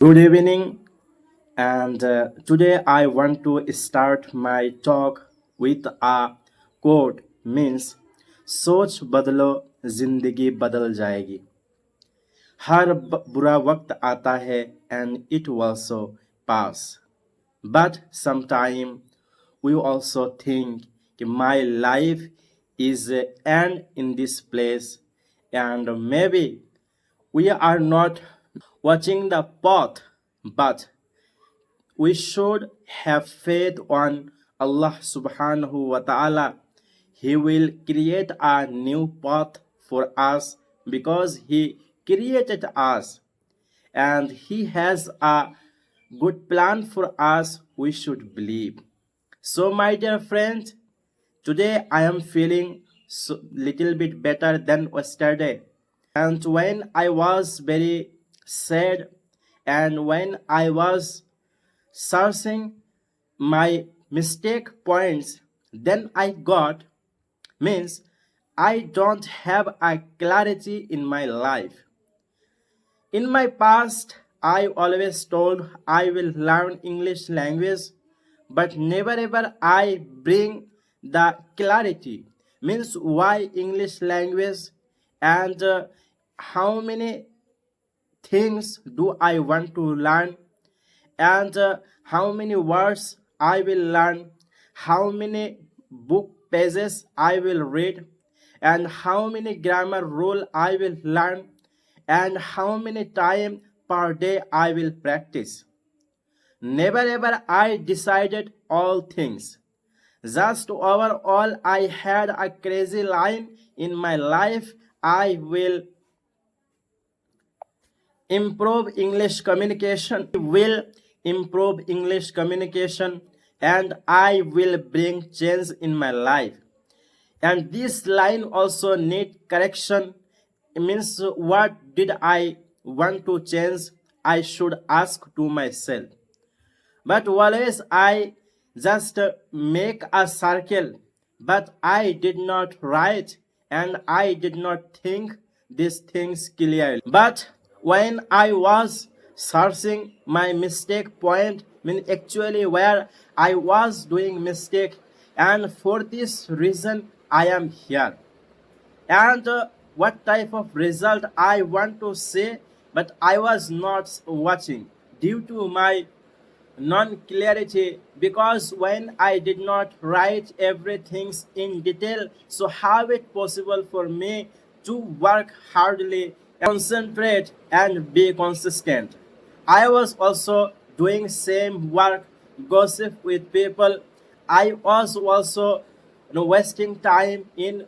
Good evening, and today I want to start my talk with a quote means सोच बदलो जिंदगी बदल जाएगी. हर बुरा वक्त आता है and it will also pass. But sometimes we also think कि my life is end in this place and maybe we are not watching the path, but we should have faith on Allah subhanahu wa ta'ala. He will create a new path for us because He created us and He has a good plan for us. We should believe. So, my dear friends, today I am feeling little bit better than yesterday. And when I was very sad and when I was searching my mistake points, then I got means I don't have a clarity in my life. In my past, I always told I will learn English language, but never ever I bring the clarity means why English language and how many things do I want to learn and how many words I will learn, how many book pages I will read, and how many grammar rule I will learn, and how many time per day I will practice. Never ever I decided all things. Just overall, I had a crazy line in my life. I will improve English communication, will improve English communication, and I will bring change in my life. And this line also need correction. It means what did I want to change? I should ask to myself. But always I just make a circle, but I did not write and I did not think these things clearly. But when I was searching my mistake point, mean actually where I was doing mistake, and for this reason I am here. And what type of result I want to say, but I was not watching due to my non-clarity, because when I did not write everything in detail, so how it possible for me to work hardly, concentrate and be consistent. I was also doing same work, gossip with people. I was also wasting time in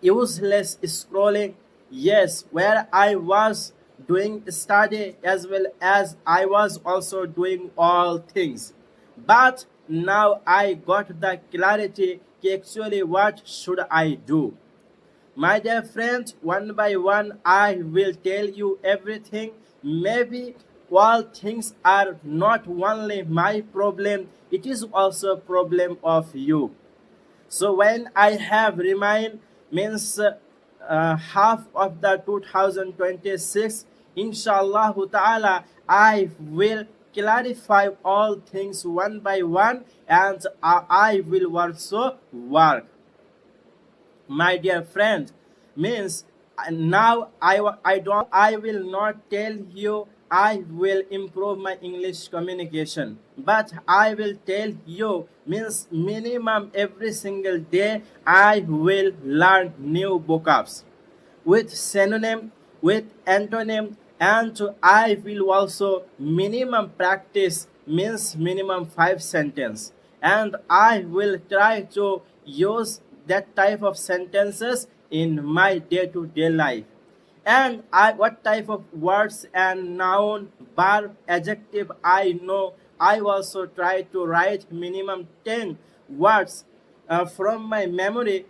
useless scrolling. Yes, where I was doing study as well as I was also doing all things. But now I got the clarity actually what should I do. My dear friends, one by one, I will tell you everything. Maybe all things are not only my problem, it is also a problem of you. So when I have remained means half of the 2026, inshallah ta'ala, I will clarify all things one by one and I will also work. My dear friend, means now I will not tell you I will improve my English communication, but I will tell you means minimum every single day I will learn new vocabs with synonym, with antonym, and I will also minimum practice means minimum 5 sentences, and I will try to use that type of sentences in my day-to-day life. And what type of words and noun, verb, adjective I know, I also try to write minimum 10 words from my memory.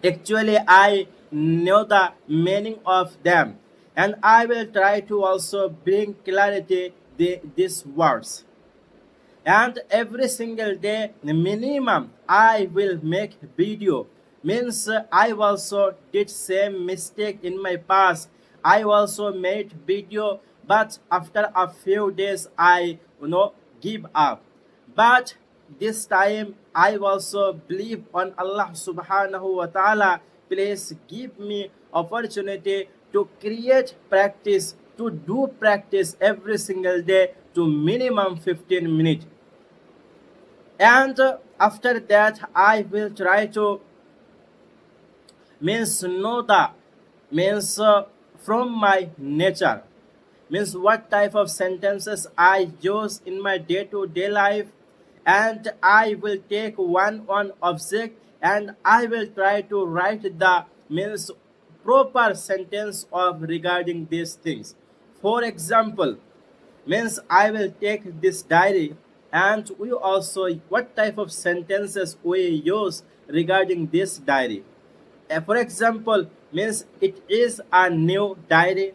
Actually, I know the meaning of them, and I will try to also bring clarity these words. And every single day, minimum, I will make video. Means I also did same mistake in my past. I also made video but after a few days I give up. But this time I also believe on Allah subhanahu wa ta'ala. Please give me opportunity to create practice, to do practice every single day to minimum 15 minutes. And after that I will try to know the means from my nature, means what type of sentences I use in my day-to-day life, and I will take one object and I will try to write the means proper sentence of regarding these things. For example, means I will take this diary and we also what type of sentences we use regarding this diary. For example, means it is a new diary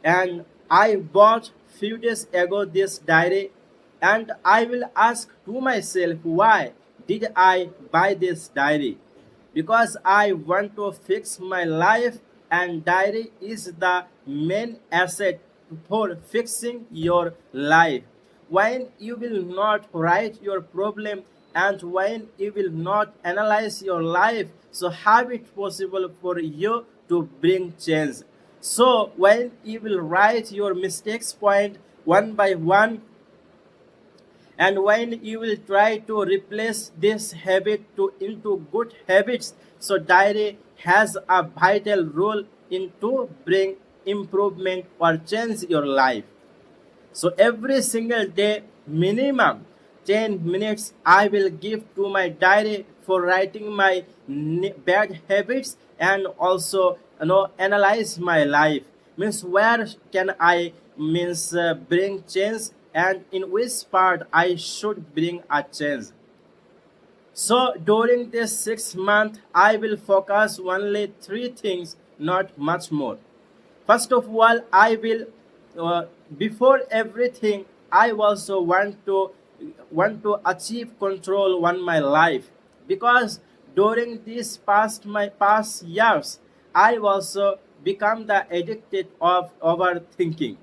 and I bought few days ago this diary, and I will ask to myself why did I buy this diary? Because I want to fix my life, and diary is the main asset for fixing your life. When you will not write your problem and when you will not analyze your life, so how it possible for you to bring change? So when you will write your mistakes point one by one, and when you will try to replace this habit to into good habits, so diary has a vital role in to bring improvement or change your life. So every single day, minimum 10 minutes, I will give to my diary for writing my bad habits and also analyze my life. Means where can I bring change and in which part I should bring a change. So during this 6 month, I will focus only three things, not much more. First of all, I will before everything I also want to achieve control on my life, because during these past years I also become the addicted of overthinking.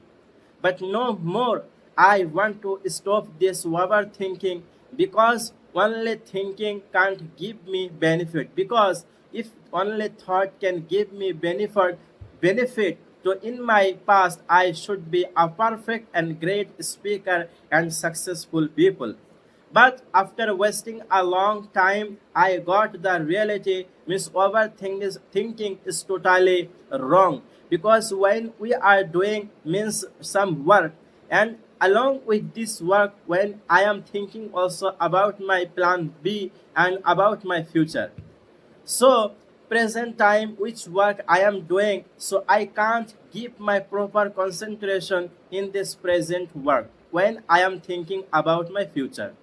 But no more. I want to stop this overthinking, because only thinking can't give me benefit. Because if only thought can give me benefit, so in my past I should be a perfect and great speaker and successful people. But after wasting a long time, I got the reality means overthinking is totally wrong. Because when we are doing means some work, and along with this work, when I am thinking also about my plan B and about my future, so present time which work I am doing, so I can't give my proper concentration in this present work when I am thinking about my future.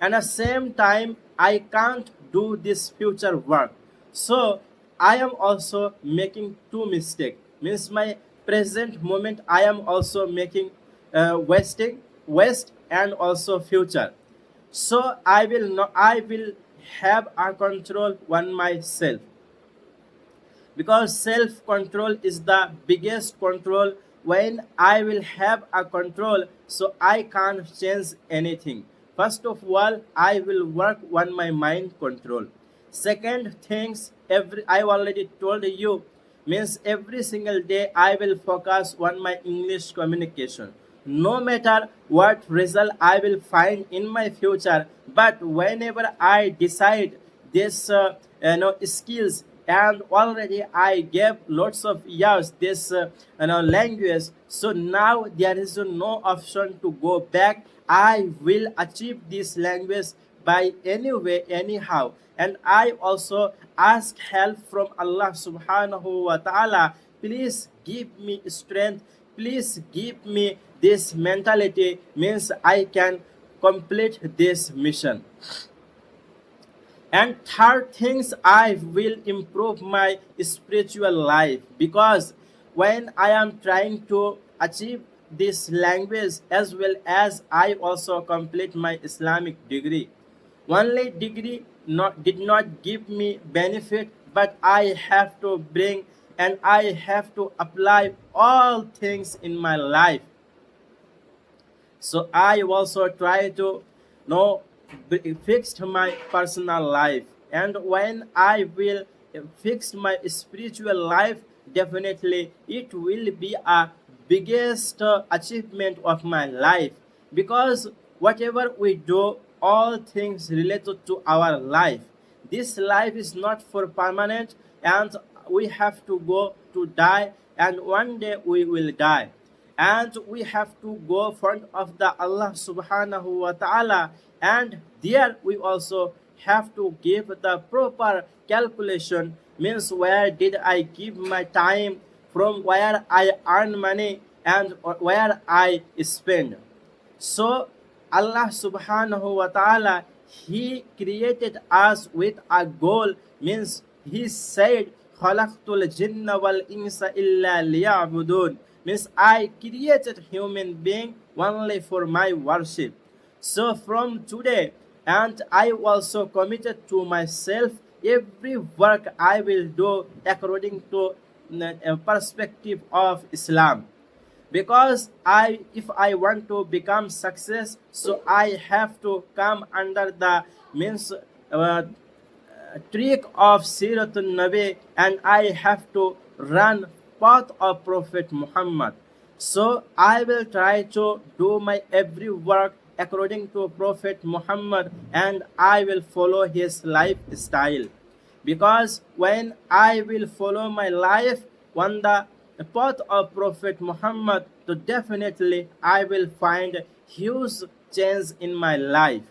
And at the same time I can't do this future work, so I am also making two mistakes. Means my present moment I am also making wasting waste and also future. So I will have a control on myself, because self control is the biggest control. When I will have a control, so I can't change anything. First of all, I will work on my mind control. Second things, every I already told you, means every single day I will focus on my English communication. No matter what result I will find in my future, but whenever I decide this skills, and already I gave lots of years this language, so now there is no option to go back. I will achieve this language by any way anyhow, and I also ask help from Allah subhanahu wa ta'ala. Please give me strength, please give me this mentality, means I can complete this mission. And third things, I will improve my spiritual life, because when I am trying to achieve this language, as well as I also complete my Islamic degree. Only degree did not give me benefit, but I have to bring and I have to apply all things in my life. So I also try to know fix my personal life, and when I will fix my spiritual life, definitely it will be a biggest achievement of my life, because whatever we do, all things related to our life, this life is not for permanent, and we have to go to die, and one day we will die, and we have to go front of the Allah subhanahu wa ta'ala, and there we also have to give the proper calculation, means where did I give my time, from where I earn money, and where I spend. So Allah subhanahu wa ta'ala, He created us with a goal, means He said, khalaqtul jinna wal insa illa liya'budun, means I created human being only for my worship. So from today, and I also committed to myself, every work I will do according to a perspective of Islam, because I if I want to become success, so I have to come under the means trick of Siratul Nabi, and I have to run path of Prophet Muhammad. So I will try to do my every work according to Prophet Muhammad, and I will follow his lifestyle, because when I will follow my life on the path of Prophet Muhammad, so definitely I will find huge change in my life.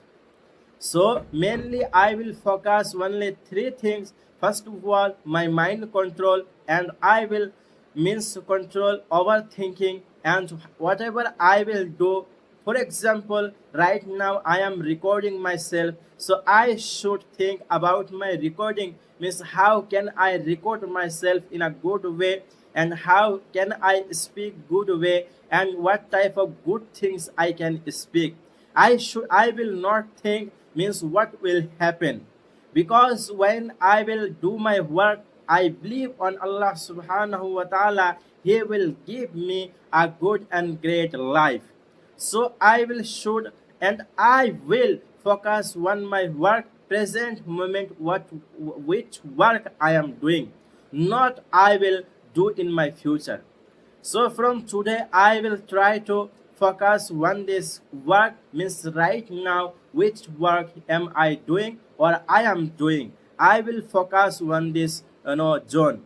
So mainly I will focus only three things. First of all, my mind control, and I will means control overthinking, and whatever I will do. For example, right now I am recording myself, so I should think about my recording, means how can I record myself in a good way, and how can I speak good way, and what type of good things I can speak. I will not think means what will happen, because when I will do my work, I believe on Allah subhanahu wa ta'ala, He will give me a good and great life. So I will should, and I will focus on my work present moment, which work I am doing, not I will do in my future. So from today, I will try to focus on this work, means right now, which work am I doing or I am doing. I will focus on this zone.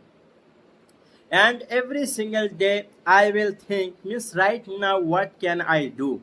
And every single day, I will think, means right now, what can I do?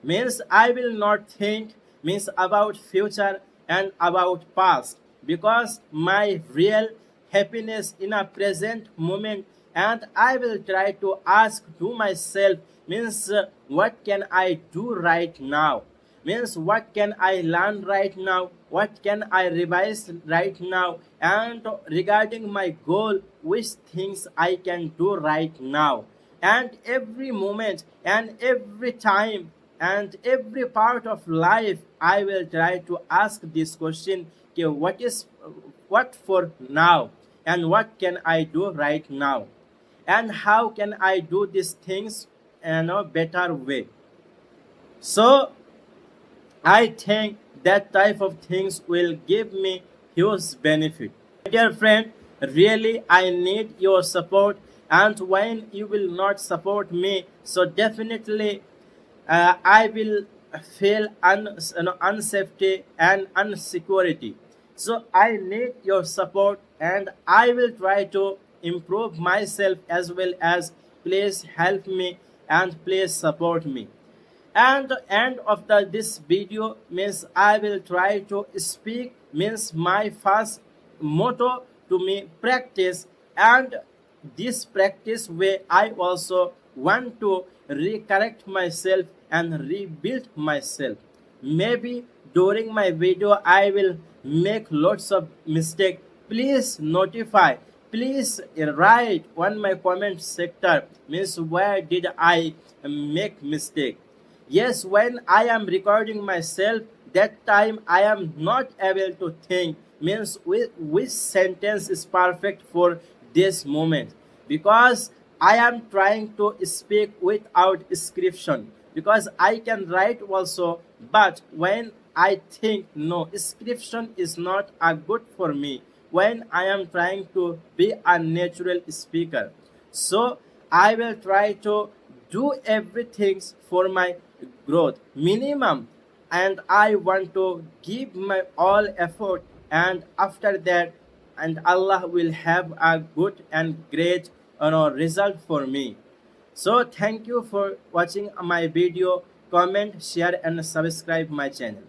Means I will not think means about future and about past, because my real happiness in a present moment, and I will try to ask to myself, means what can I do right now, means what can I learn right now, what can I revise right now, and regarding my goal, which things I can do right now. And every moment and every time and every part of life, I will try to ask this question, okay, what for now, and what can I do right now, and how can I do these things in a better way. So I think that type of things will give me huge benefit. My dear friend, really I need your support, and when you will not support me, so definitely I will feel unsafety and unsecurity. So I need your support, and I will try to improve myself as well as please help me and please support me. And the end of this video means I will try to speak means my first motto to me practice, and this practice way I also want to recorrect myself and rebuild myself. Maybe during my video I will make lots of mistake. Please notify, please write on my comment sector, means where did I make mistake. Yes, when I am recording myself, that time I am not able to think, means which sentence is perfect for this moment, because I am trying to speak without scription because I can write also, but when I think no, scription is not a good for me when I am trying to be a natural speaker. So I will try to do everything for my growth minimum, and I want to give my all effort, and after that, and Allah will have a good and great result for me. So thank you for watching my video. Comment, share and subscribe my channel.